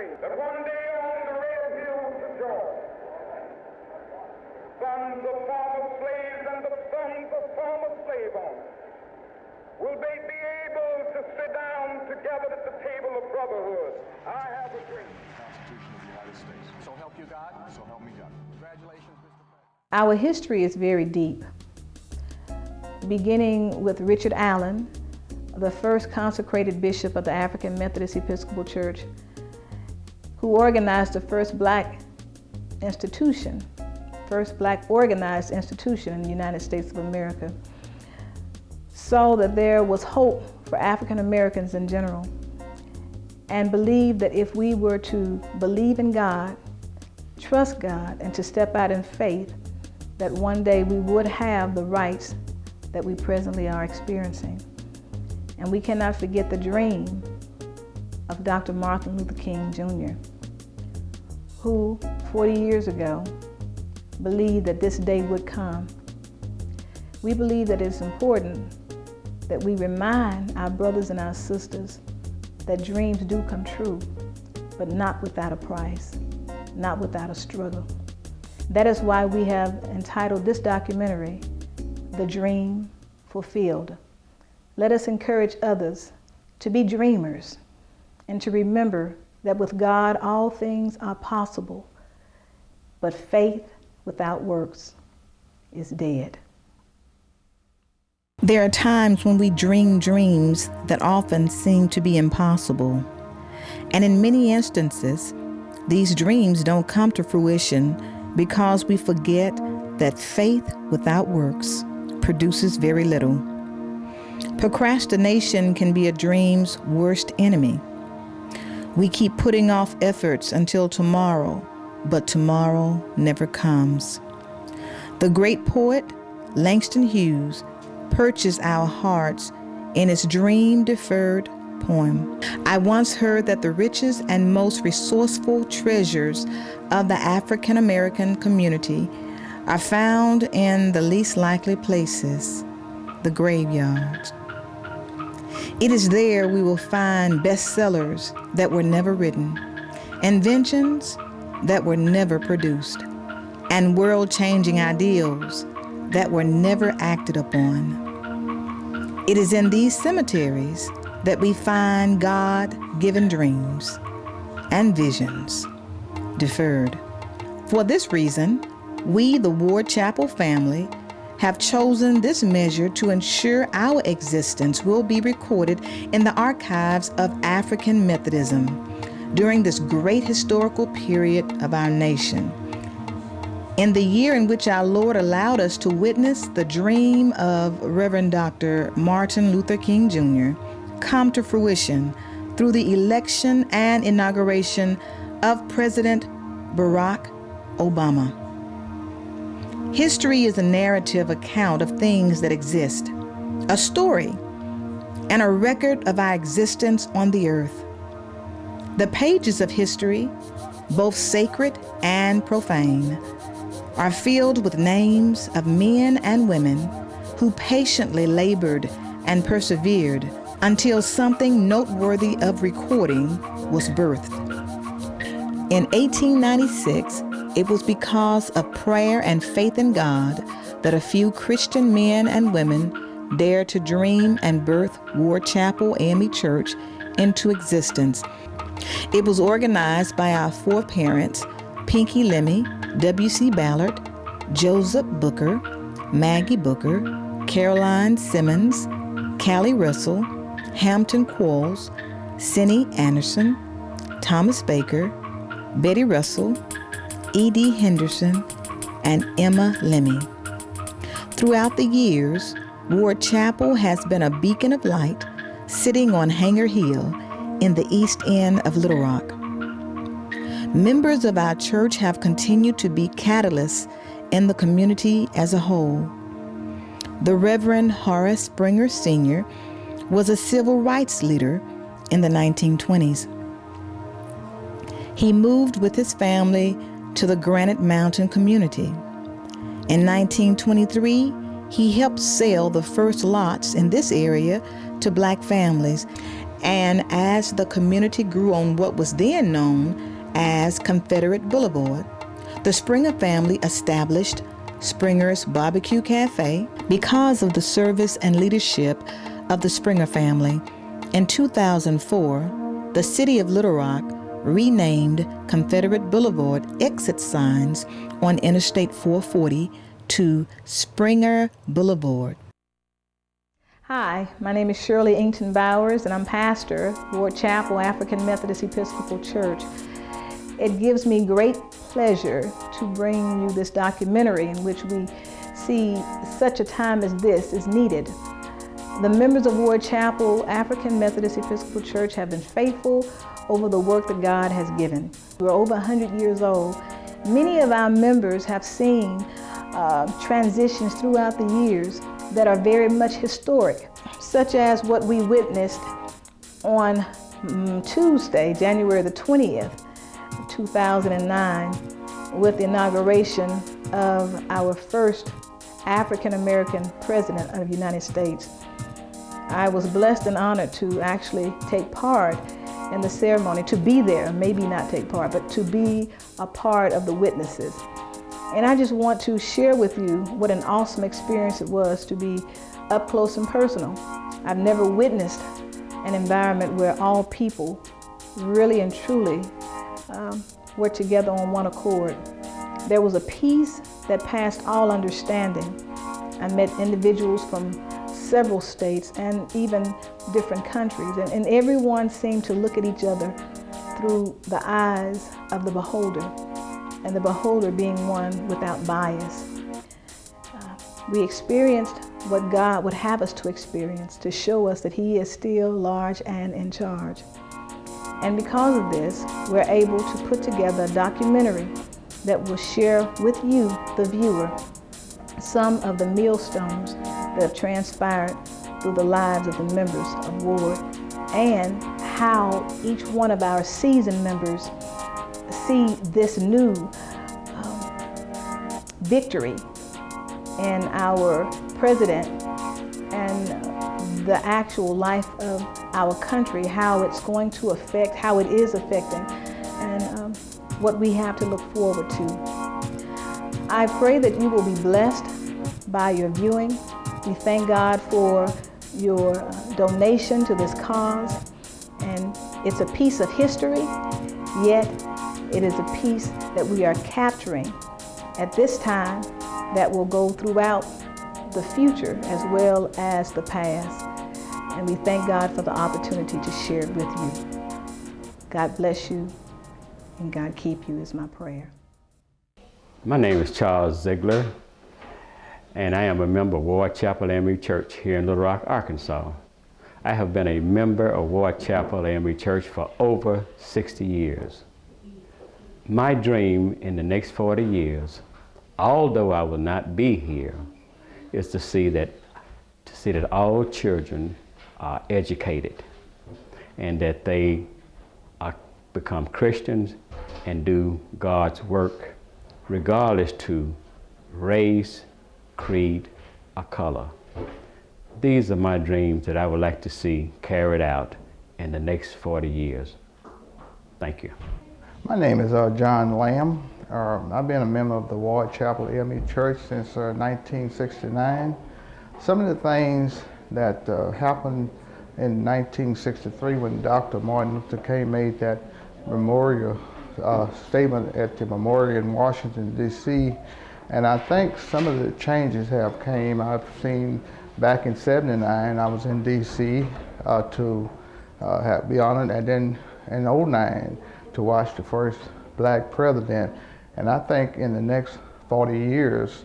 faith that one day on the red hills of Georgia, sons of former slaves and the sons of former slave owners will they be able to sit down together at the table of brotherhood. I have a dream. Constitution of the United States. So help you God, so help me God. Congratulations, Mr. President. Our history is very deep, beginning with Richard Allen, the first consecrated bishop of the African Methodist Episcopal Church, who organized the first black organized institution in the United States of America, saw that there was hope for African Americans in general, and believed that if we were to believe in God, trust God, and to step out in faith, that one day we would have the rights that we presently are experiencing. And we cannot forget the dream of Dr. Martin Luther King Jr., who 40 years ago believed that this day would come. We believe that it's important that we remind our brothers and our sisters that dreams do come true, but not without a price, not without a struggle. That is why we have entitled this documentary, The Dream Fulfilled. Let us encourage others to be dreamers and to remember that with God all things are possible, but faith without works is dead. There are times when we dream dreams that often seem to be impossible. And in many instances, these dreams don't come to fruition because we forget that faith without works produces very little. Procrastination can be a dream's worst enemy. We keep putting off efforts until tomorrow, but tomorrow never comes. The great poet Langston Hughes purchased our hearts in his dream-deferred poem. I once heard that the richest and most resourceful treasures of the African American community are found in the least likely places, the graveyards. It is there we will find bestsellers that were never written, inventions that were never produced, and world-changing ideals that were never acted upon. It is in these cemeteries that we find God-given dreams and visions deferred. For this reason, we, the Ward Chapel family, have chosen this measure to ensure our existence will be recorded in the archives of African Methodism during this great historical period of our nation. In the year in which our Lord allowed us to witness the dream of Reverend Dr. Martin Luther King Jr. come to fruition through the election and inauguration of President Barack Obama. History is a narrative account of things that exist, a story, and a record of our existence on the earth. The pages of history, both sacred and profane, are filled with names of men and women who patiently labored and persevered until something noteworthy of recording was birthed. In 1896, it was because of prayer and faith in God that a few Christian men and women dared to dream and birth Ward Chapel AME Church into existence. It was organized by our foreparents, Pinky Lemmy, W.C. Ballard, Joseph Booker, Maggie Booker, Caroline Simmons, Callie Russell, Hampton Quarles, Cindy Anderson, Thomas Baker, Betty Russell, E.D. Henderson, and Emma Lemmy. Throughout the years, Ward Chapel has been a beacon of light sitting on Hanger Hill in the east end of Little Rock. Members of our church have continued to be catalysts in the community as a whole. The Reverend Horace Springer Sr. was a civil rights leader in the 1920s. He moved with his family to the Granite Mountain community. In 1923, he helped sell the first lots in this area to black families, and as the community grew on what was then known as Confederate Boulevard, the Springer family established Springer's Barbecue Cafe. Because of the service and leadership of the Springer family, in 2004, the city of Little Rock renamed Confederate Boulevard exit signs on Interstate 440 to Springer Boulevard. Hi, my name is Shirley Inkton Bowers, and I'm pastor of Ward Chapel African Methodist Episcopal Church. It gives me great pleasure to bring you this documentary in which we see such a time as this is needed. The members of Ward Chapel African Methodist Episcopal Church have been faithful over the work that God has given. We're over 100 years old. Many of our members have seen transitions throughout the years that are very much historic, such as what we witnessed on Tuesday, January the 20th, 2009, with the inauguration of our first African-American president of the United States. I was blessed and honored to actually take part in the ceremony, to be there, maybe not take part, but to be a part of the witnesses. And I just want to share with you what an awesome experience it was to be up close and personal. I've never witnessed an environment where all people really and truly were together on one accord. There was a peace that passed all understanding. I met individuals from several states and even different countries, and everyone seemed to look at each other through the eyes of the beholder, and the beholder being one without bias. We experienced what God would have us to experience, to show us that He is still large and in charge. And because of this, we're able to put together a documentary that will share with you, the viewer, some of the millstones that have transpired through the lives of the members of Ward, and how each one of our seasoned members see this new victory in our president and the actual life of our country, how it's going to affect, how it is affecting, and what we have to look forward to. I pray that you will be blessed by your viewing. We thank God for your donation to this cause, and it's a piece of history, yet it is a piece that we are capturing at this time that will go throughout the future as well as the past. And we thank God for the opportunity to share it with you. God bless you, and God keep you is my prayer. My name is Charles Ziegler, and I am a member of Ward Chapel AME Church here in Little Rock, Arkansas. I have been a member of Ward Chapel AME Church for over 60 years. My dream in the next 40 years, although I will not be here, is to see that all children are educated and that they become Christians and do God's work regardless to race, creed, or color. These are my dreams that I would like to see carried out in the next 40 years. Thank you. My name is John Lamb. I've been a member of the Ward Chapel AME Church since 1969. Some of the things that happened in 1963 when Dr. Martin Luther King made that memorial statement at the memorial in Washington, D.C. And I think some of the changes have came. I've seen back in '79, I was in D.C. to be honored, and then in '09 to watch the first black president. And I think in the next 40 years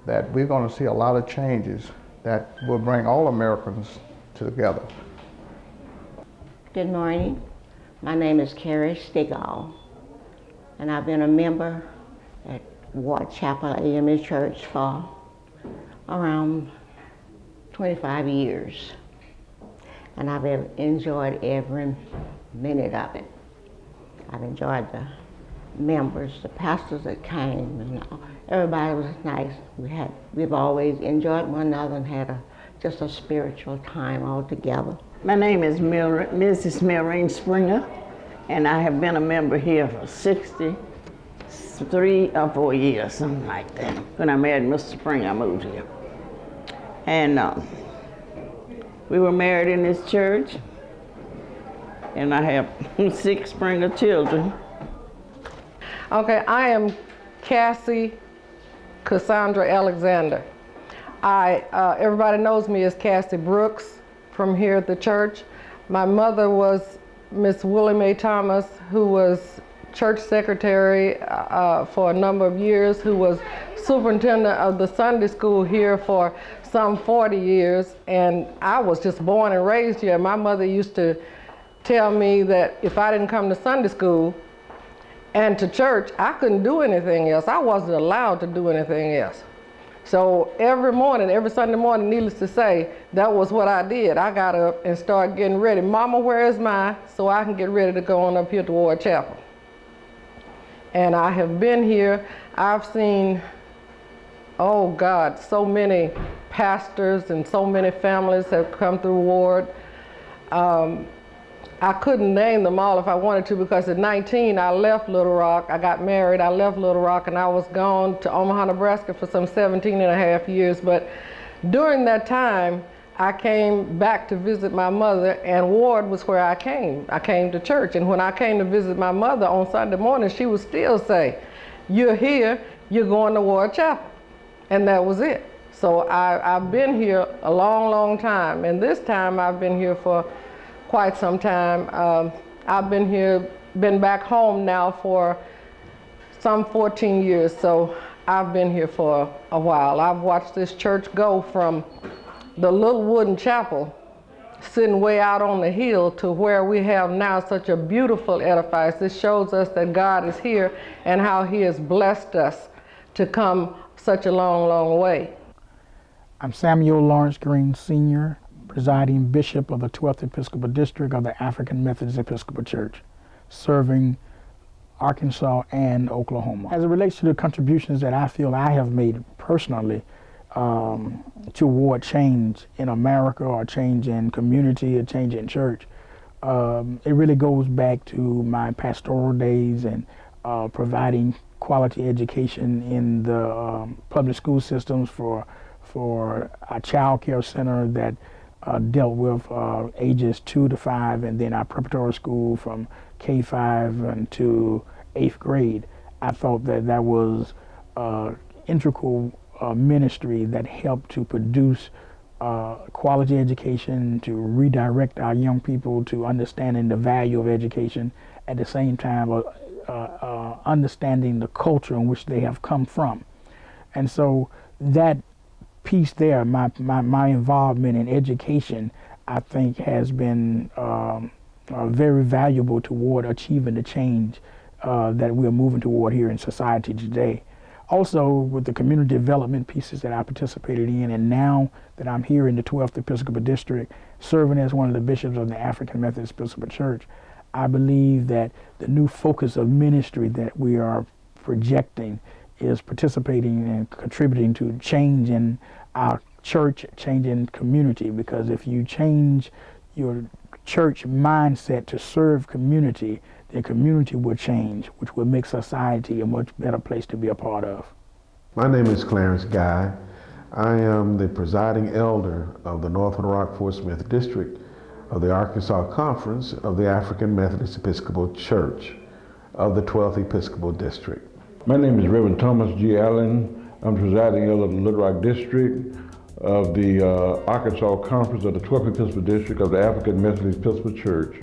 that we're going to see a lot of changes that will bring all Americans together. Good morning. My name is Carrie Stigall, and I've been a member at Ward Chapel AME Church for around 25 years. And I've enjoyed every minute of it. I've enjoyed the members, the pastors that came, and everybody was nice. We've always enjoyed one another and had a just a spiritual time altogether. My name is Mrs. Maureen Springer, and I have been a member here for 63 or 4 years, something like that. When I married Mr. Springer, I moved here. And we were married in this church, and I have 6 Springer children. Okay, I am Cassie Cassandra Alexander. Everybody knows me as Cassie Brooks from here at the church. My mother was Miss Willie Mae Thomas, who was church secretary for a number of years, who was superintendent of the Sunday school here for some 40 years, and I was just born and raised here. My mother used to tell me that if I didn't come to Sunday school and to church, I couldn't do anything else. I wasn't allowed to do anything else. So every morning, every Sunday morning, needless to say, that was what I did. I got up and started getting ready. Mama, where is mine? So I can get ready to go on up here to Ward Chapel. And I have been here. I've seen, oh God, so many pastors and so many families have come through Ward. I couldn't name them all if I wanted to, because at 19 I left Little Rock. I got married, I left Little Rock, and I was gone to Omaha, Nebraska for some 17 and a half years. But during that time, I came back to visit my mother, and Ward was where I came. I came to church, and when I came to visit my mother on Sunday morning, she would still say, "You're here, you're going to Ward Chapel." And that was it. So I've been here a long, long time, and this time I've been here for quite some time. I've been back home now for some 14 years, so I've been here for a while. I've watched this church go from the little wooden chapel sitting way out on the hill to where we have now such a beautiful edifice. This shows us that God is here and how He has blessed us to come such a long, long way. I'm Samuel Lawrence Green Sr., presiding Bishop of the 12th Episcopal District of the African Methodist Episcopal Church, serving Arkansas and Oklahoma. As it relates to the contributions that I feel I have made personally toward change in America, or change in community, or change in church, it really goes back to my pastoral days and providing quality education in the public school systems for a child care center that dealt with ages 2 to 5, and then our preparatory school from K-5 to 8th grade. I thought that was integral ministry that helped to produce quality education, to redirect our young people to understanding the value of education, at the same time understanding the culture in which they have come from. And so that piece there, my involvement in education, I think has been very valuable toward achieving the change that we're moving toward here in society today. Also, with the community development pieces that I participated in, and now that I'm here in the 12th Episcopal District, serving as one of the bishops of the African Methodist Episcopal Church, I believe that the new focus of ministry that we are projecting is participating and contributing to change in our church, change in community, because if you change your church mindset to serve community, then community will change, which will make society a much better place to be a part of. My name is Clarence Guy. I am the presiding elder of the North Little Rock Fort Smith District of the Arkansas Conference of the African Methodist Episcopal Church of the 12th Episcopal District. My name is Reverend Thomas G. Allen. I'm presiding elder of the Little Rock District of the Arkansas Conference of the 12th Episcopal District of the African Methodist Episcopal Church.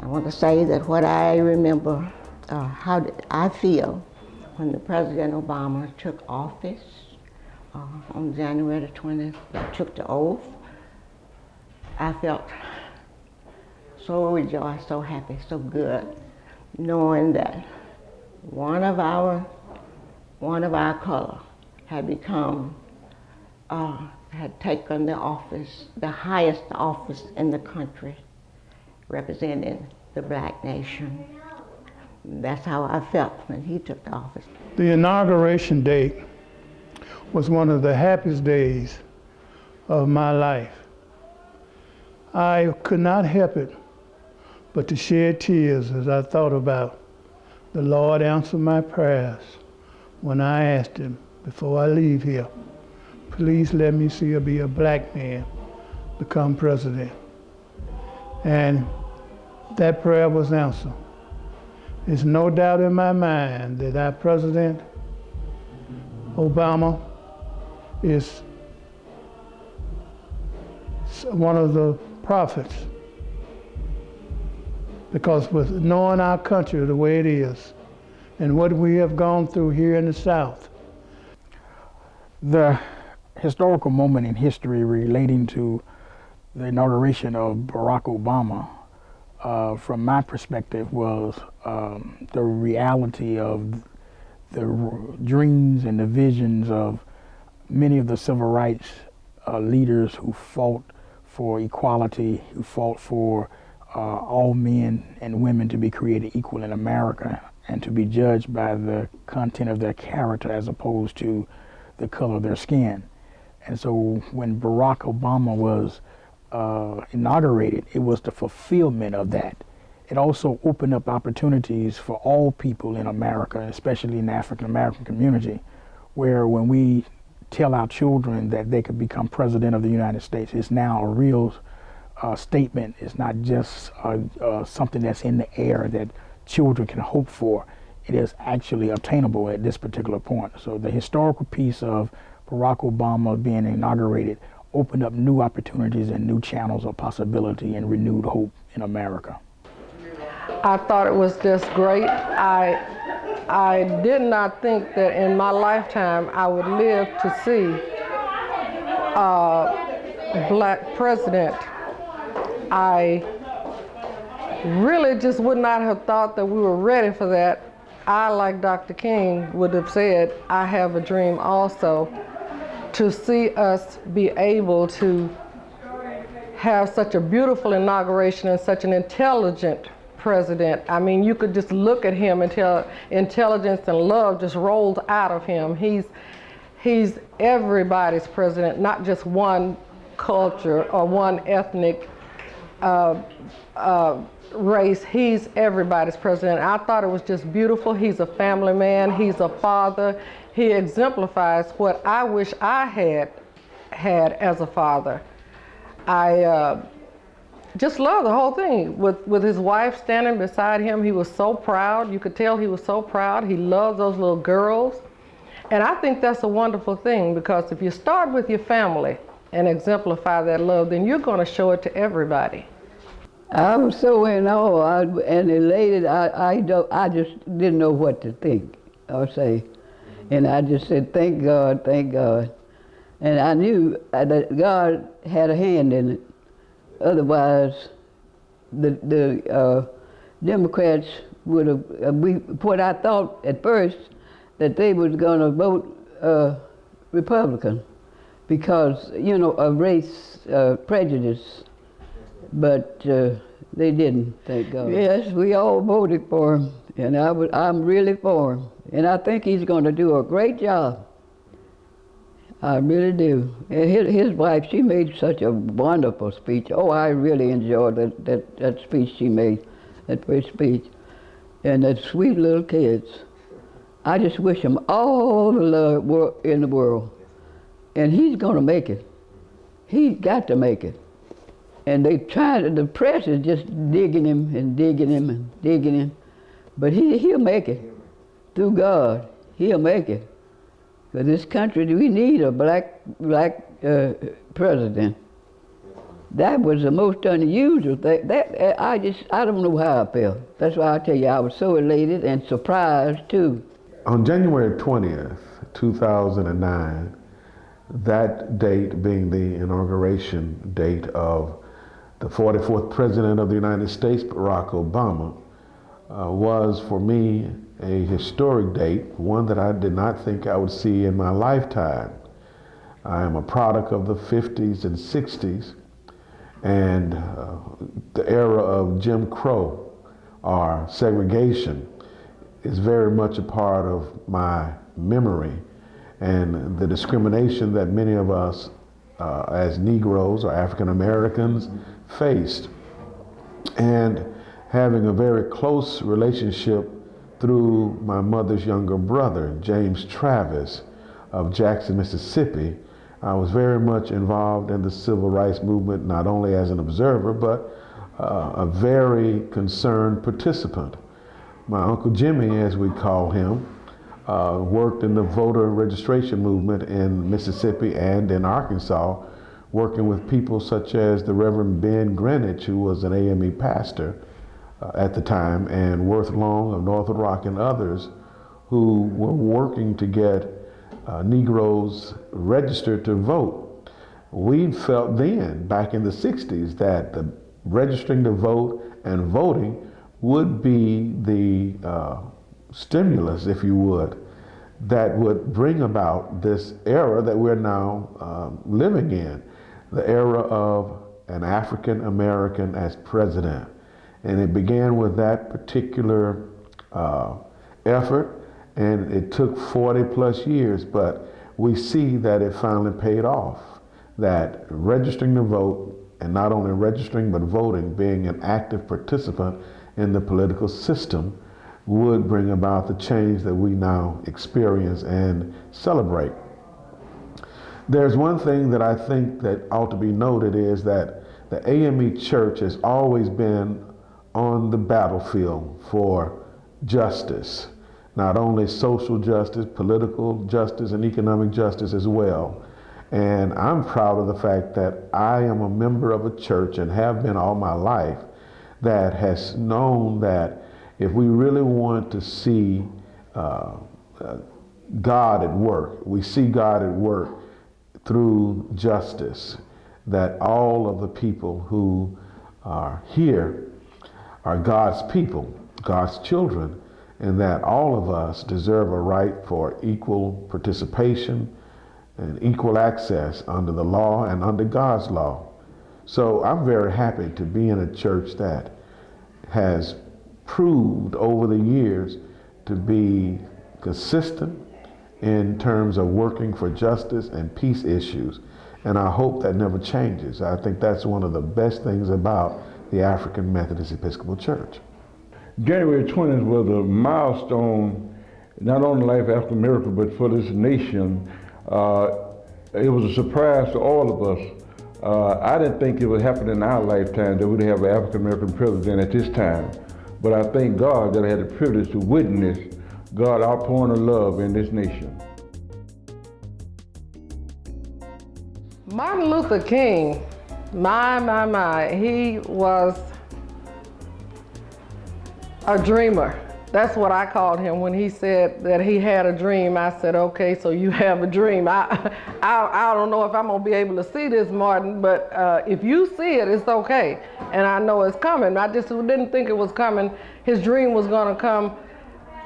I want to say that what I remember, how I feel when the President Obama took office on January the 20th, took the oath, I felt so rejoiced, so happy, so good, knowing that one of our color had become, had taken the office, the highest office in the country, representing the black nation. That's how I felt when he took the office. The inauguration date was one of the happiest days of my life. I could not help it but to shed tears as I thought about the Lord answered my prayers when I asked him, before I leave here, please let me see or be a black man become president. And that prayer was answered. There's no doubt in my mind that our President Obama is one of the prophets, because with knowing our country the way it is and what we have gone through here in the South. The historical moment in history relating to the inauguration of Barack Obama, from my perspective, was the reality of the dreams and the visions of many of the civil rights leaders who fought for equality, who fought for all men and women to be created equal in America and to be judged by the content of their character as opposed to the color of their skin. And so when Barack Obama was inaugurated, it was the fulfillment of that. It also opened up opportunities for all people in America, especially in the African American community, where when we tell our children that they could become president of the United States, it's now a real statement. It's not just something that's in the air that children can hope for. It is actually obtainable at this particular point. So the historical piece of Barack Obama being inaugurated opened up new opportunities and new channels of possibility and renewed hope in America. I thought it was just great. I did not think that in my lifetime I would live to see a black president. I really just would not have thought that we were ready for that. I, like Dr. King would have said, I have a dream also to see us be able to have such a beautiful inauguration and such an intelligent president. I mean, you could just look at him and tell intelligence and love just rolled out of him. He's everybody's president, not just one culture or one ethnic race. He's everybody's president. I thought it was just beautiful. He's a family man. He's a father. He exemplifies what I wish I had as a father. I just love the whole thing. With his wife standing beside him, he was so proud. You could tell he was so proud. He loved those little girls. And I think that's a wonderful thing, because if you start with your family and exemplify that love, then you're going to show it to everybody. I was so in awe and elated. I just didn't know what to think or say. And I just said, thank God, thank God. And I knew that God had a hand in it. Otherwise, the Democrats would have, what I thought at first, that they was going to vote Republican because, you know, of race prejudice. But they didn't, thank God. Yes, we all voted for him, and I'm really for him. And I think he's going to do a great job. I really do. And his wife, she made such a wonderful speech. Oh, I really enjoyed that speech she made, that first speech. And the sweet little kids. I just wish him all the love in the world. And he's going to make it. He's got to make it. And they tried, the press is just digging him and digging him and digging him. But he'll make it. Through God, he'll make it. For this country, we need a black president. That was the most unusual thing. I don't know how I felt. That's why I tell you, I was so elated and surprised too. On January 20th, 2009, that date being the inauguration date of the 44th President of the United States, Barack Obama, was for me a historic date, one that I did not think I would see in my lifetime. I am a product of the 50s and 60s, and the era of Jim Crow, or segregation, is very much a part of my memory. and the discrimination that many of us as Negroes or African Americans faced. And having a very close relationship through my mother's younger brother, James Travis of Jackson, Mississippi, I was very much involved in the civil rights movement, not only as an observer, but a very concerned participant. My Uncle Jimmy, as we call him, worked in the voter registration movement in Mississippi and in Arkansas, working with people such as the Reverend Ben Greenwich, who was an AME pastor at the time, and Worth Long of North Rock and others who were working to get Negroes registered to vote. We felt then, back in the 60s, that the registering to vote and voting would be the stimulus, if you would, that would bring about this era that we're now living in, the era of an African American as president. And it began with that particular effort, and it took 40 plus years, but we see that it finally paid off, that registering to vote, and not only registering but voting, being an active participant in the political system, would bring about the change that we now experience and celebrate. There's one thing that I think that ought to be noted is that the AME Church has always been on the battlefield for justice, not only social justice, political justice, and economic justice as well. And I'm proud of the fact that I am a member of a church, and have been all my life, that has known that if we really want to see God at work, we see God at work through justice, that all of the people who are here are God's people, God's children, and that all of us deserve a right for equal participation and equal access under the law and under God's law. So I'm very happy to be in a church that has proved over the years to be consistent in terms of working for justice and peace issues. And I hope that never changes. I think that's one of the best things about the African Methodist Episcopal Church. January 20th was a milestone, not only in the life of African America, but for this nation. It was a surprise to all of us. I didn't think it would happen in our lifetime that we'd have an African American president at this time. But I thank God that I had the privilege to witness God outpouring of love in this nation. Martin Luther King, my, he was a dreamer. That's what I called him when he said that he had a dream. I said, okay, so you have a dream. I don't know if I'm gonna be able to see this, Martin, but if you see it, it's okay. And I know it's coming. I just didn't think it was coming. His dream was gonna come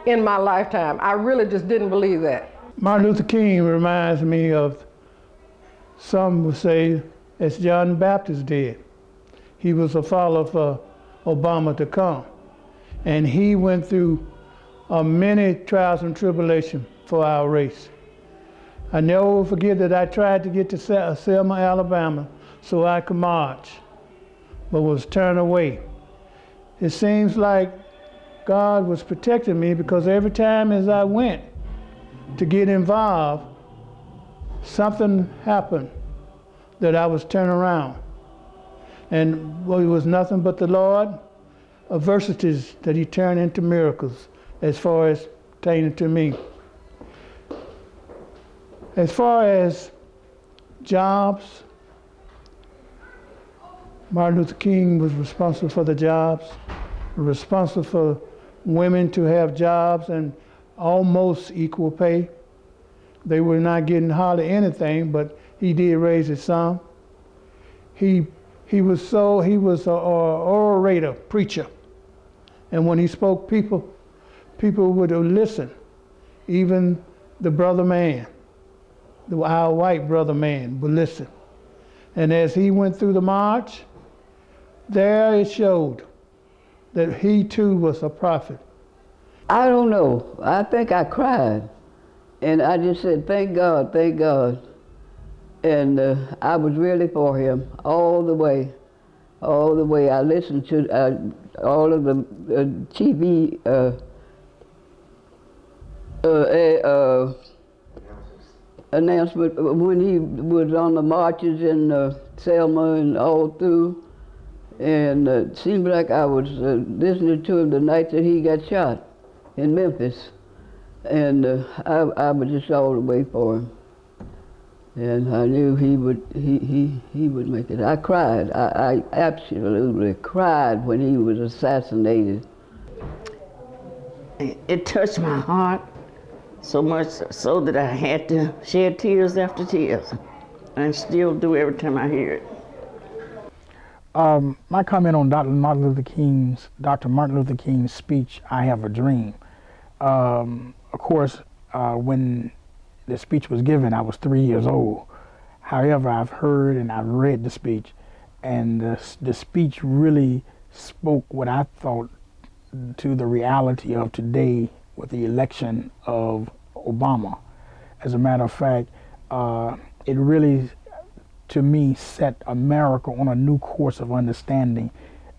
in my lifetime. I really just didn't believe that. Martin Luther King reminds me of, some would say, as John the Baptist did. He was a follower for Obama to come. And he went through many trials and tribulations for our race. I never forget that I tried to get to Selma, Alabama, so I could march, but was turned away. It seems like God was protecting me, because every time as I went to get involved, something happened that I was turned around. And it was nothing but the Lord, adversities that he turned into miracles as far as pertaining to me. As far as jobs, Martin Luther King was responsible for the jobs, responsible for women to have jobs and almost equal pay. They were not getting hardly anything, but he did raise it some. He was an orator, preacher. And when he spoke, people would listen. Even the brother man, our white brother man, would listen. And as he went through the march, there it showed that he too was a prophet. I don't know. I think I cried And I just said, thank God, thank God. And I was really for him all the way. All the way. I listened to all of the TV announcement when he was on the marches in Selma and all through. And it seemed like I was listening to him the night that he got shot in Memphis. And I was just all the way for him. And I knew he would make it. I cried. I absolutely cried when he was assassinated. It touched my heart so much so that I had to shed tears after tears. And still do every time I hear it. My comment on Dr. Martin Luther King's speech, I Have a Dream. Of course, when the speech was given, I was 3 years old. However, I've heard and I've read the speech, and the speech really spoke what I thought to the reality of today with the election of Obama. As a matter of fact, it really, to me, set America on a new course of understanding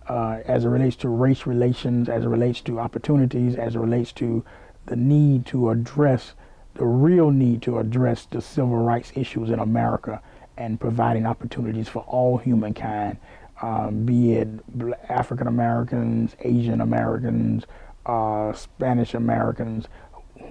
as it relates to race relations, as it relates to opportunities, as it relates to the need to address, the real need to address the civil rights issues in America and providing opportunities for all humankind, be it African Americans, Asian Americans, Spanish Americans,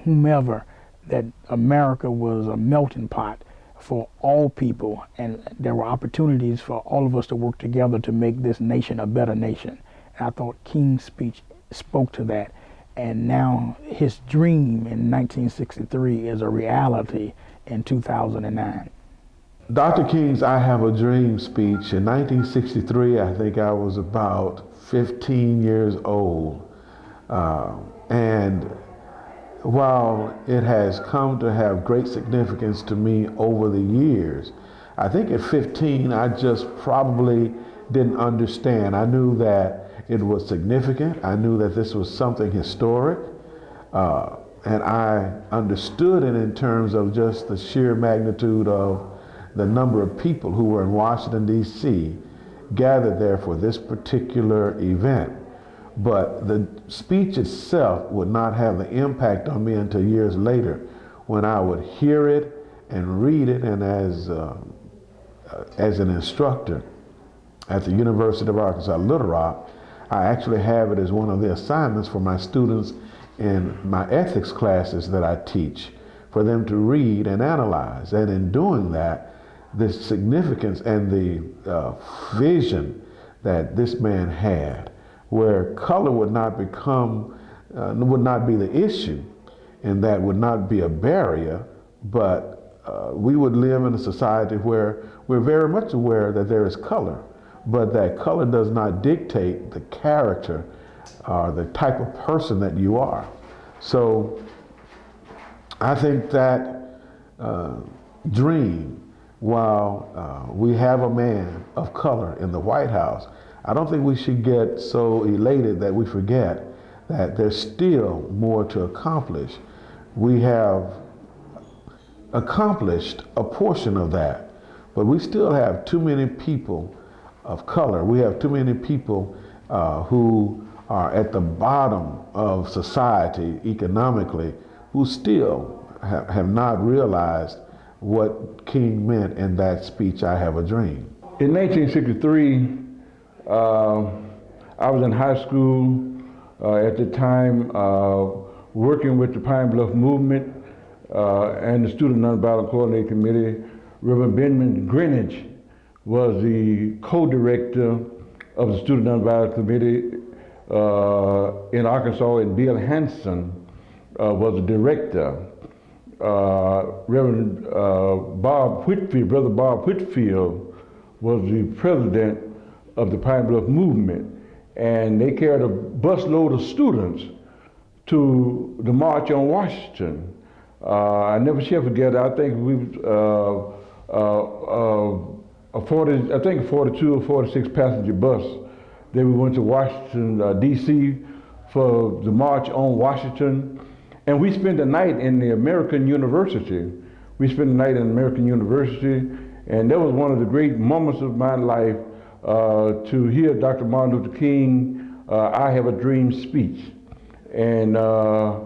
whomever, that America was a melting pot for all people, and there were opportunities for all of us to work together to make this nation a better nation. And I thought King's speech spoke to that. And now his dream in 1963 is a reality in 2009. Dr. King's I Have a Dream speech in 1963, I think I was about 15 years old. And while it has come to have great significance to me over the years, I think at 15 I just probably didn't understand. I knew that it was significant. I knew that this was something historic, and I understood it in terms of just the sheer magnitude of the number of people who were in Washington, D.C., gathered there for this particular event. But the speech itself would not have the impact on me until years later, when I would hear it and read it, and as an instructor at the University of Arkansas, Little Rock, I actually have it as one of the assignments for my students in my ethics classes that I teach, for them to read and analyze. And in doing that, the significance and the vision that this man had, where color would not be the issue, and that would not be a barrier, but we would live in a society where we're very much aware that there is color, but that color does not dictate the character or the type of person that you are. So I think that dream, while we have a man of color in the White House, I don't think we should get so elated that we forget that there's still more to accomplish. We have accomplished a portion of that, but we still have too many people of color. We have too many people who are at the bottom of society economically, who still have not realized what King meant in that speech, I Have a Dream. In 1963, I was in high school at the time, working with the Pine Bluff movement and the Student Nonviolent Coordinating Committee. Reverend Benjamin Greenidge was the co-director of the Student Nonviolent Committee in Arkansas, and Bill Hanson was the director. Reverend Bob Whitfield, Brother Bob Whitfield, was the president of the Pine Bluff movement, and they carried a busload of students to the March on Washington. I never shall forget, I think we a 42 or 46 passenger bus. Then we went to Washington, D.C. for the March on Washington, And we spent the night in the American University. We spent the night in American University, and that was one of the great moments of my life to hear Dr. Martin Luther King, I Have a Dream speech. And I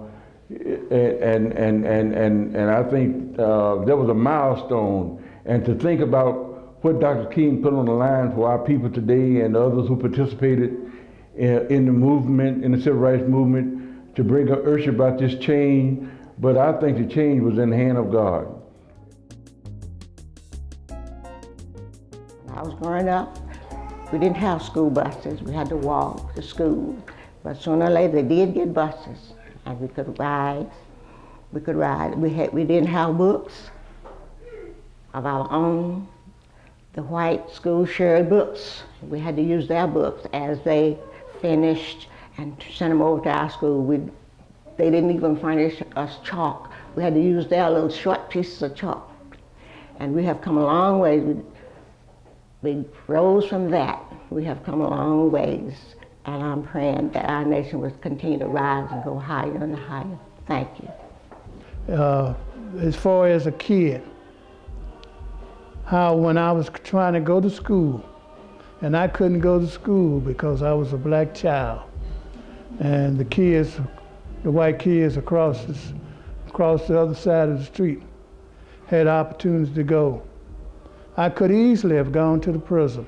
think that was a milestone. And to think about what Dr. King put on the line for our people today and others who participated in the movement, in the civil rights movement, to bring an urge about this change, but I think the change was in the hand of God. When I was growing up, we didn't have school buses. We had to walk to school. But sooner or later, they did get buses, and we could ride. We didn't have books of our own. The white school shared books. We had to use their books as they finished and send them over to our school. They didn't even furnish us chalk. We had to use their little short pieces of chalk. And we have come a long ways. We rose from that. We have come a long ways. And I'm praying that our nation will continue to rise and go higher and higher. Thank you. As far as a kid, how when I was trying to go to school, and I couldn't go to school because I was a black child, and the white kids across the other side of the street had opportunities to go. I could easily have gone to the prison.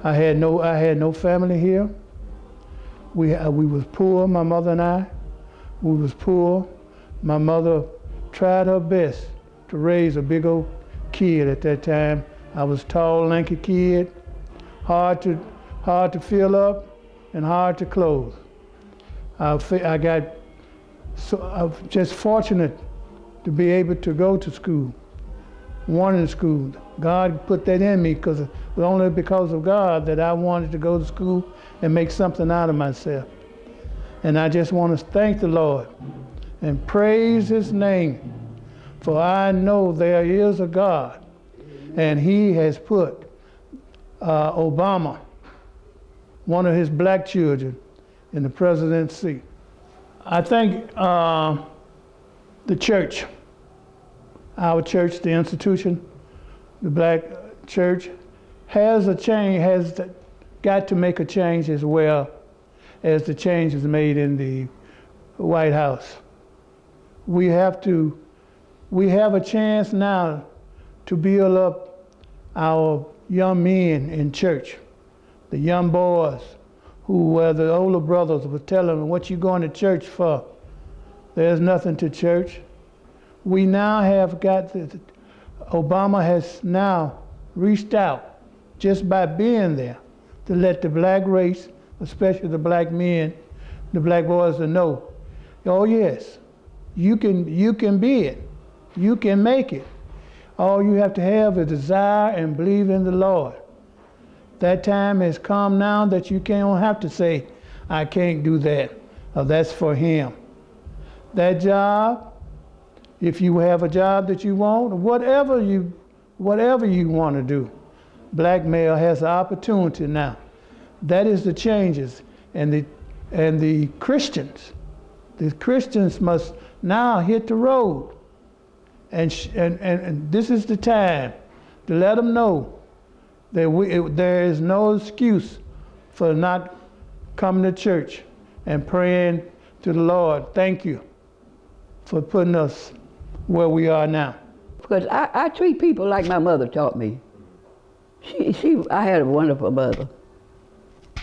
I had no family here. We was poor, my mother and I. We was poor. My mother tried her best to raise a big old kid at that time. I was a tall, lanky kid, hard to fill up and hard to clothe. I was just fortunate to be able to go to school, wanting school. God put that in me because it was only because of God that I wanted to go to school and make something out of myself. And I just want to thank the Lord and praise His name, for I know there is a God, and He has put Obama, one of His black children, in the presidency. I think the church, our church, the institution, the black church, has got to make a change as well as the changes made in the White House. We have a chance now to build up our young men in church, the young boys where the older brothers were telling them, what you going to church for? There's nothing to church. We now have got, Obama has now reached out just by being there to let the black race, especially the black men, the black boys, to know, oh yes, you can be it. You can make it. All you have to have is desire and believe in the Lord. That time has come now that you don't have to say, I can't do that, or that's for him. That job, if you have a job that you want, whatever you want to do, black male has the opportunity now. That is the changes, and the Christians must now hit the road, and this is the time to let them know that there is no excuse for not coming to church and praying to the Lord. Thank you for putting us where we are now. Because I treat people like my mother taught me. I had a wonderful mother.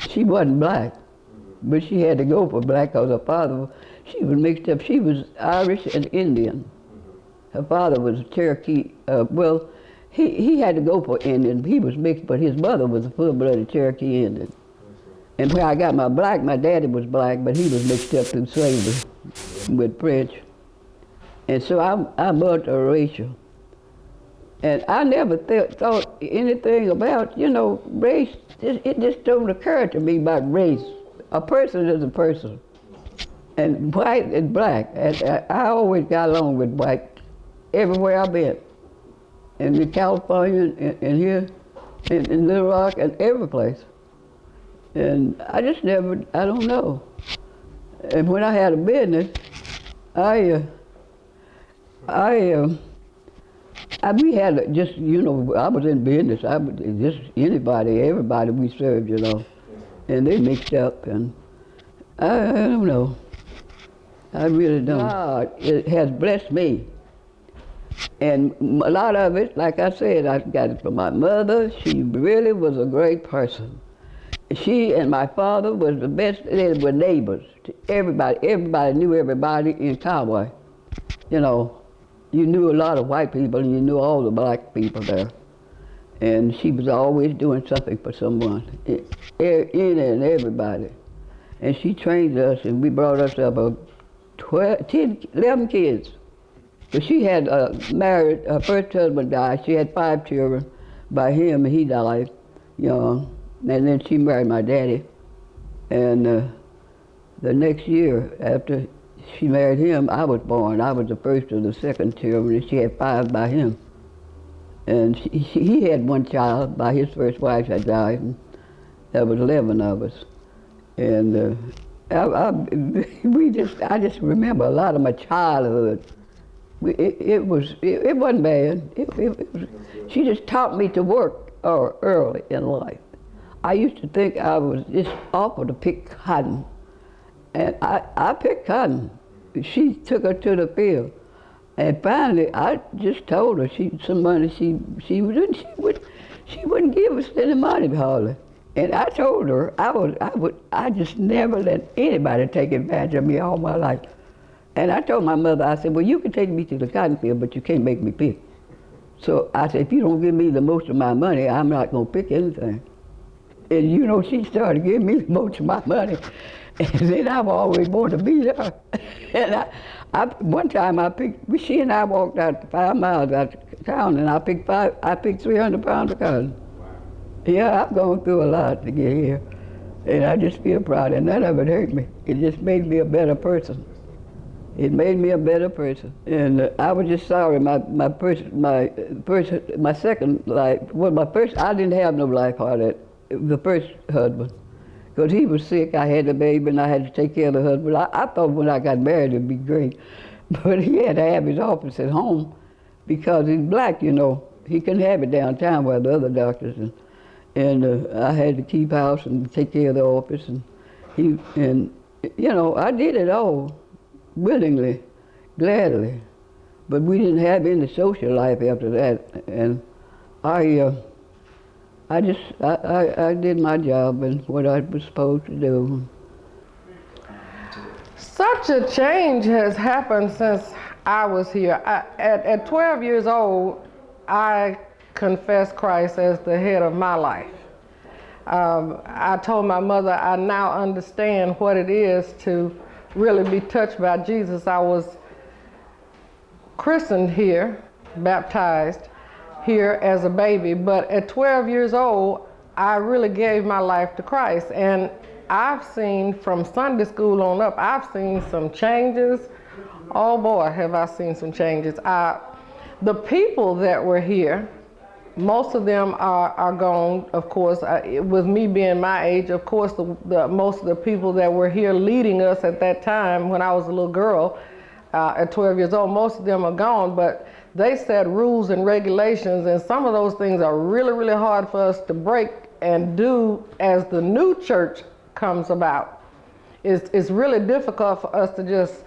She wasn't black, but she had to go for black because her father, she was mixed up. She was Irish and Indian. Her father was Cherokee. He had to go for Indian. He was mixed, but his mother was a full-blooded Cherokee Indian. And when I got my daddy was black, but he was mixed up through slavery with French. And so I'm multiracial. And I never thought anything about, race. It just don't occur to me about race. A person is a person. And white and black. And I always got along with white everywhere I've been. In California, and here, in Little Rock, and every place. And I just never, I don't know. And when I had a business, We had just, you know, I was in business. I was just everybody we served, you know, and they mixed up, and I don't know. I really don't. God, it has blessed me, and a lot of it, like I said, I got it from my mother. She really was a great person. She and my father was the best. They were neighbors to everybody. Everybody knew everybody in Conway. You know, you knew a lot of white people and you knew all the black people there. And she was always doing something for someone, in and everybody. And she trained us, and we brought us up 11 kids. But she had married, her first husband died. She had 5 children by him, and he died young. And then she married my daddy. And the next year after she married him, I was born. I was the first of the second children, and she had 5 by him. And he had 1 child by his first wife that died, and there was 11 of us. And I just remember a lot of my childhood. It wasn't bad. She just taught me to work early in life. I used to think I was just awful to pick cotton. And I picked cotton. She took her to the field. And finally, I just told her she wouldn't give us any money hardly. And I told her I just never let anybody take advantage of me all my life. And I told my mother, I said, well, you can take me to the cotton field, but you can't make me pick. So I said, if you don't give me the most of my money, I'm not gonna pick anything. And you know, she started giving me the most of my money. And then I've always wanted to beat her. And one time she and I walked out 5 miles out of town, and I picked 300 pounds of cotton. Yeah, I've gone through a lot to get here. And I just feel proud, and none of it hurt me. It just made me a better person. It made me a better person. And I was just sorry, my second life, well, my first, I didn't have no life heart the first husband. Because he was sick, I had a baby, and I had to take care of the husband. I thought when I got married it'd be great. But he had to have his office at home because he's black, you know. He couldn't have it downtown where the other doctors. And I had to keep house and take care of the office. And you know, I did it all willingly, gladly. But we didn't have any social life after that. And I did my job and what I was supposed to do. Such a change has happened since I was here. At 12 years old, I confessed Christ as the head of my life. I told my mother I now understand what it is to really be touched by Jesus. I was christened here, baptized here as a baby, but at 12 years old, I really gave my life to Christ. And I've seen from Sunday school on up, I've seen some changes. Oh boy, have I seen some changes. The people that were here, most of them are gone, of course. With me being my age, of course, most of the people that were here leading us at that time when I was a little girl, at 12 years old, most of them are gone, but they set rules and regulations, and some of those things are really, really hard for us to break and do as the new church comes about. It's really difficult for us to just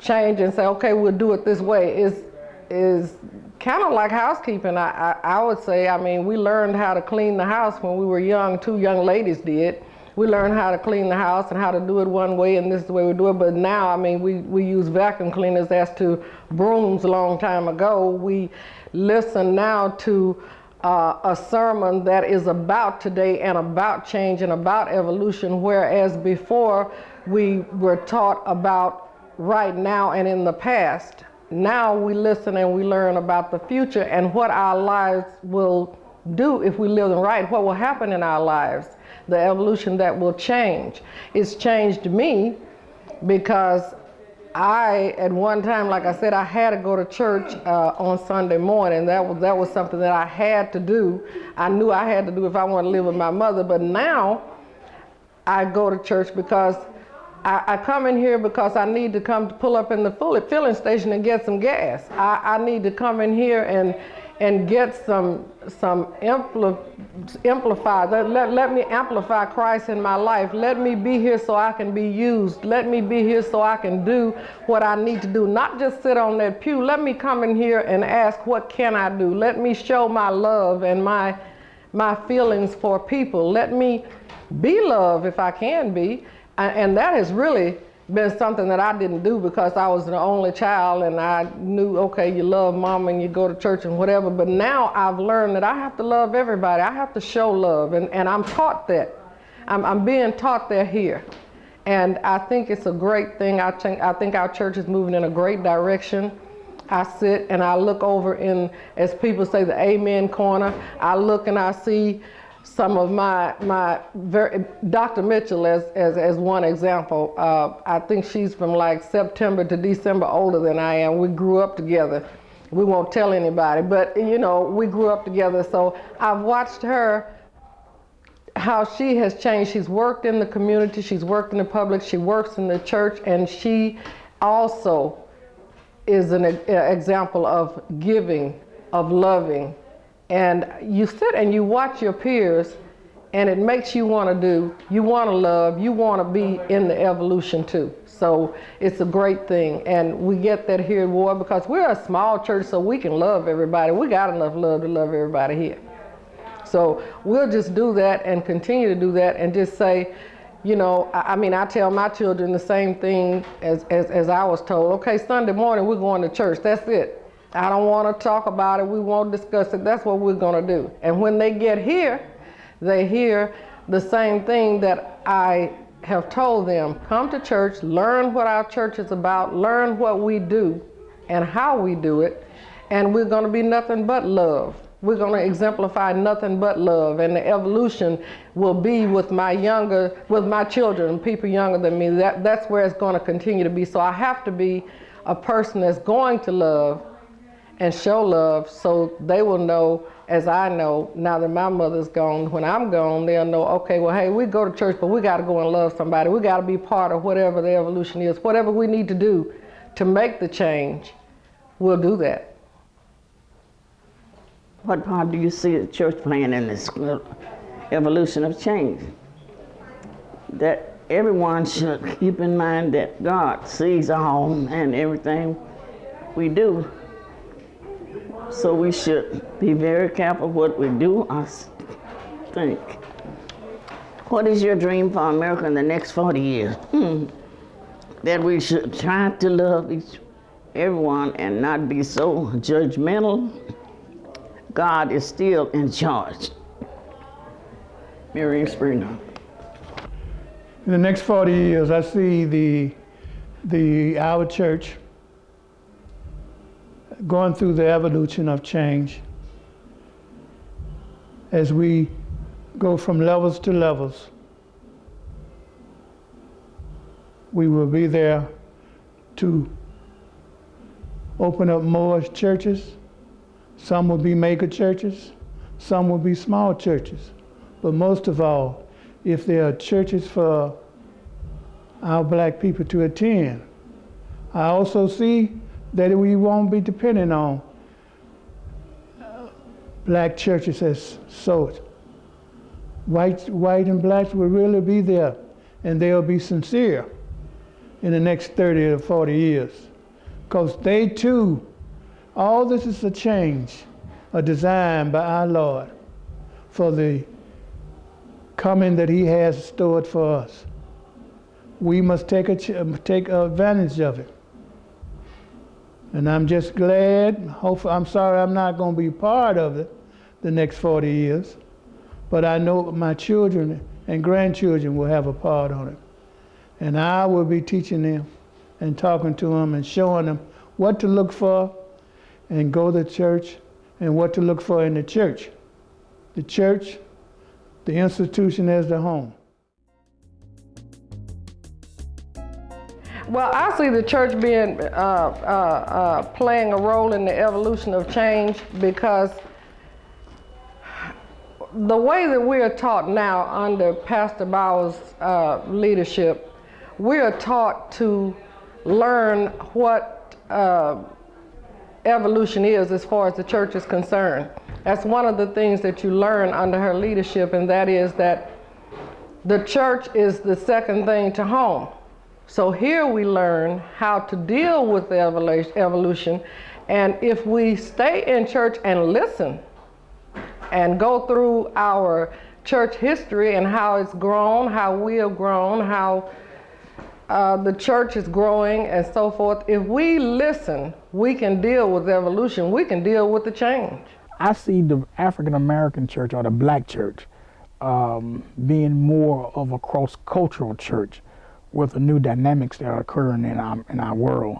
change and say, okay, we'll do it this way. Is kind of like housekeeping, I would say. I mean, we learned how to clean the house when we were young. 2 young ladies did. We learned how to clean the house and how to do it one way, and this is the way we do it. But now, I mean, we use vacuum cleaners as to brooms a long time ago. We listen now to a sermon that is about today and about change and about evolution, whereas before we were taught about right now and in the past. Now we listen and we learn about the future and what our lives will do if we live them right, what will happen in our lives, the evolution that will change. It's changed me because at one time, like I said, I had to go to church on Sunday morning. That was something that I had to do. I knew I had to do if I wanted to live with my mother, but now I go to church because I come in here because I need to come to pull up in the filling station and get some gas. I need to come in here and get some amplify. Let me amplify Christ in my life. Let me be here so I can be used. Let me be here so I can do what I need to do. Not just sit on that pew. Let me come in here and ask, what can I do? Let me show my love and my feelings for people. Let me be love if I can be. And that has really been something that I didn't do because I was the only child and I knew, okay, you love mama and you go to church and whatever, but now I've learned that I have to love everybody. I have to show love, and I'm taught that. I'm being taught that here. And I think it's a great thing. I think our church is moving in a great direction. I sit and I look over in, as people say, the amen corner. I look and I see some of Dr. Mitchell as one example. I think she's from like September to December older than I am. We grew up together. We won't tell anybody, but you know, we grew up together. So I've watched her, how she has changed. She's worked in the community, she's worked in the public, she works in the church, and she also is an example of giving, of loving. And you sit and you watch your peers, and it makes you want to do, you want to love, you want to be in the evolution too. So it's a great thing. And we get that here at Ward because we're a small church, so we can love everybody. We got enough love to love everybody here. So we'll just do that and continue to do that and just say, you know, I mean, I tell my children the same thing as I was told. Okay, Sunday morning we're going to church, that's it. I don't want to talk about it, we won't discuss it, that's what we're going to do. And when they get here, they hear the same thing that I have told them. Come to church, learn what our church is about, learn what we do and how we do it, and we're going to be nothing but love. We're going to exemplify nothing but love, and the evolution will be with my children, people younger than me. That's where it's going to continue to be. So I have to be a person that's going to love and show love, so they will know, as I know, now that my mother's gone, when I'm gone, they'll know, okay, well, hey, we go to church, but we got to go and love somebody. We got to be part of whatever the evolution is. Whatever we need to do to make the change, we'll do that. What part do you see the church playing in this evolution of change? That everyone should keep in mind that God sees all and everything we do. So we should be very careful what we do or think. What is your dream for America in the next 40 years? That we should try to love everyone and not be so judgmental. God is still in charge. Mary Springer. In the next 40 years, I see our church going through the evolution of change as we go from levels to levels. We will be there to open up more churches. Some will be mega churches, some will be small churches. But most of all, if there are churches for our black people to attend, I also see that we won't be dependent on black churches as sort. White and blacks will really be there, and they'll be sincere in the next 30 or 40 years. Because they too, all this is a change, a design by our Lord for the coming that He has stored for us. We must take advantage of it. And I'm just glad, I'm sorry I'm not going to be part of it the next 40 years, but I know my children and grandchildren will have a part on it. And I will be teaching them and talking to them and showing them what to look for and go to church and what to look for in the church. The church, the institution as the home. Well, I see the church being playing a role in the evolution of change because the way that we are taught now under Pastor Bauer's leadership, we are taught to learn what evolution is as far as the church is concerned. That's one of the things that you learn under her leadership, and that is that the church is the second thing to home. So here we learn how to deal with the evolution, and if we stay in church and listen and go through our church history and how it's grown, how we have grown, how the church is growing and so forth, if we listen, we can deal with evolution, we can deal with the change. I see the African American church, or the black church, being more of a cross-cultural church with the new dynamics that are occurring in our world.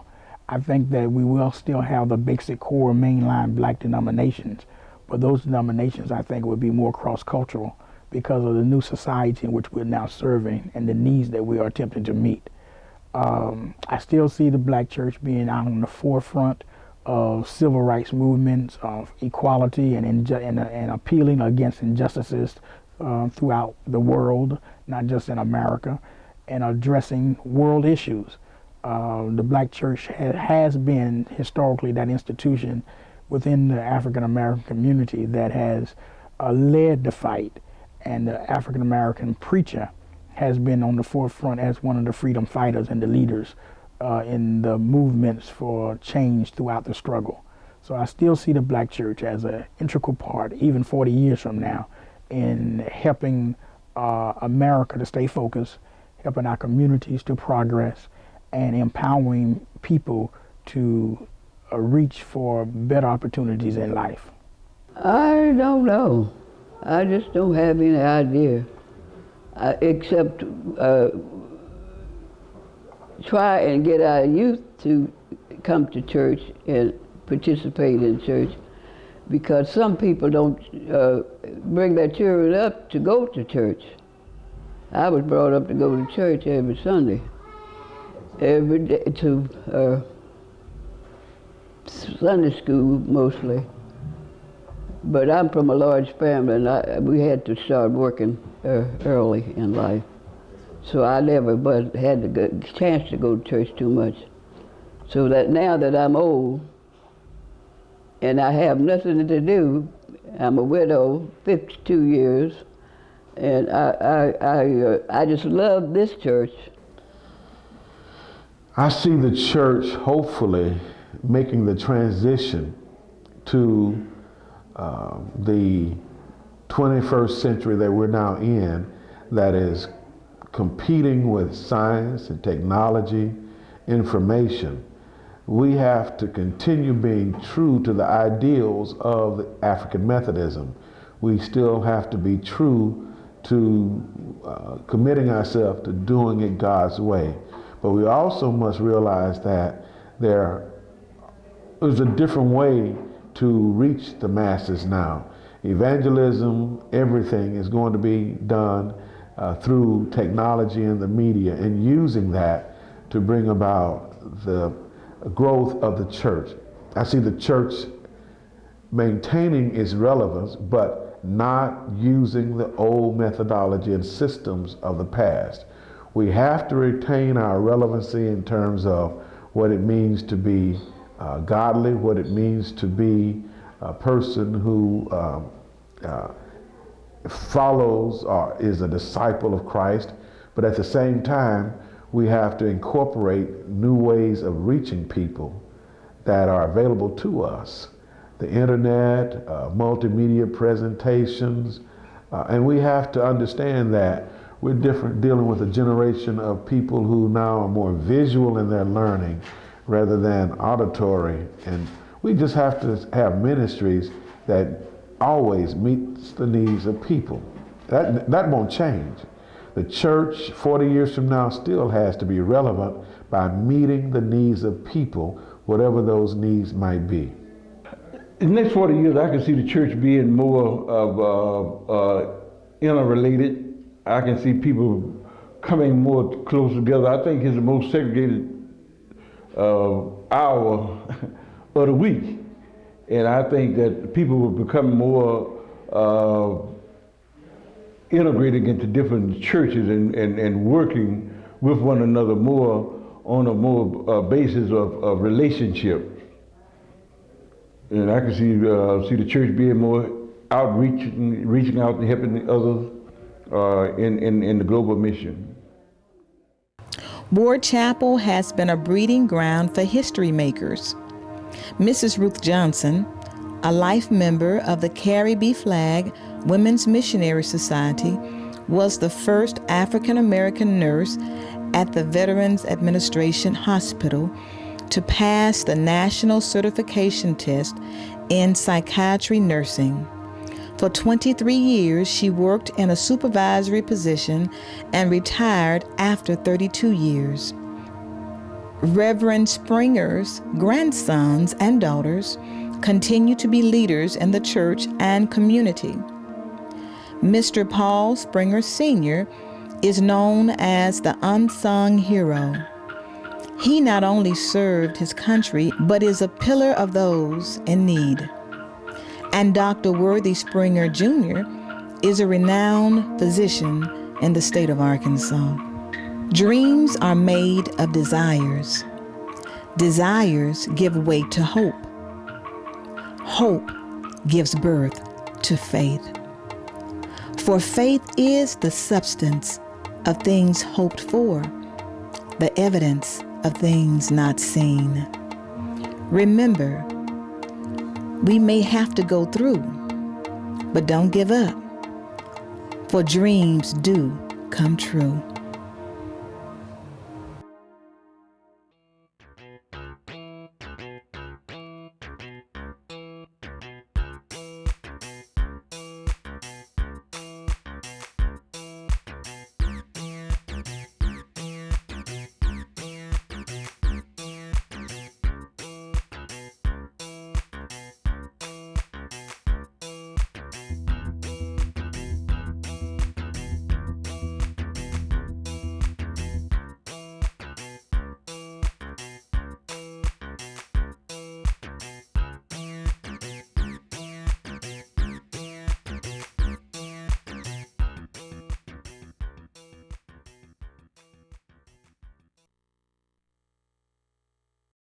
I think that we will still have the basic core mainline black denominations, but those denominations I think would be more cross-cultural because of the new society in which we're now serving and the needs that we are attempting to meet. I still see the black church being out on the forefront of civil rights movements, of equality and appealing against injustices throughout the world, not just in America, and addressing world issues. The black church has been historically that institution within the African American community that has led the fight, and the African American preacher has been on the forefront as one of the freedom fighters and the leaders in the movements for change throughout the struggle. So I still see the black church as an integral part, even 40 years from now, in helping America to stay focused, helping our communities to progress, and empowering people to reach for better opportunities in life. I don't know. I just don't have any idea, except try and get our youth to come to church and participate in church, because some people don't bring their children up to go to church. I was brought up to go to church every Sunday, every day, to Sunday school mostly. But I'm from a large family, and we had to start working early in life. So I never had the chance to go to church too much. So that now that I'm old and I have nothing to do, I'm a widow, 52 years, and I just love this church. I see the church hopefully making the transition to the 21st century that we're now in, that is competing with science and technology, information. We have to continue being true to the ideals of African Methodism. We still have to be true to committing ourselves to doing it God's way. But we also must realize that there is a different way to reach the masses now. Evangelism, everything is going to be done through technology and the media, and using that to bring about the growth of the church. I see the church maintaining its relevance, but not using the old methodology and systems of the past. We have to retain our relevancy in terms of what it means to be godly, what it means to be a person who follows or is a disciple of Christ, but at the same time, we have to incorporate new ways of reaching people that are available to us. The internet, multimedia presentations, and we have to understand that we're dealing with a generation of people who now are more visual in their learning rather than auditory. And we just have to have ministries that always meets the needs of people. That won't change. The church 40 years from now still has to be relevant by meeting the needs of people, whatever those needs might be. In the next 40 years, I can see the church being more of interrelated. I can see people coming more close together. I think it's the most segregated hour of the week. And I think that people will become more integrated into different churches and working with one another more on a more basis of relationship. And I can see the church being more outreach, reaching out and helping others in the global mission. Ward Chapel has been a breeding ground for history makers. Mrs. Ruth Johnson, a life member of the Carrie B. Flagg Women's Missionary Society, was the first African American nurse at the Veterans Administration Hospital to pass the National Certification Test in Psychiatry Nursing. For 23 years, she worked in a supervisory position and retired after 32 years. Reverend Springer's grandsons and daughters continue to be leaders in the church and community. Mr. Paul Springer Sr. is known as the unsung hero. He not only served his country, but is a pillar of those in need. And Dr. Worthy Springer Jr. is a renowned physician in the state of Arkansas. Dreams are made of desires. Desires give way to hope. Hope gives birth to faith. For faith is the substance of things hoped for, the evidence of things not seen. Remember, we may have to go through, but don't give up, for dreams do come true.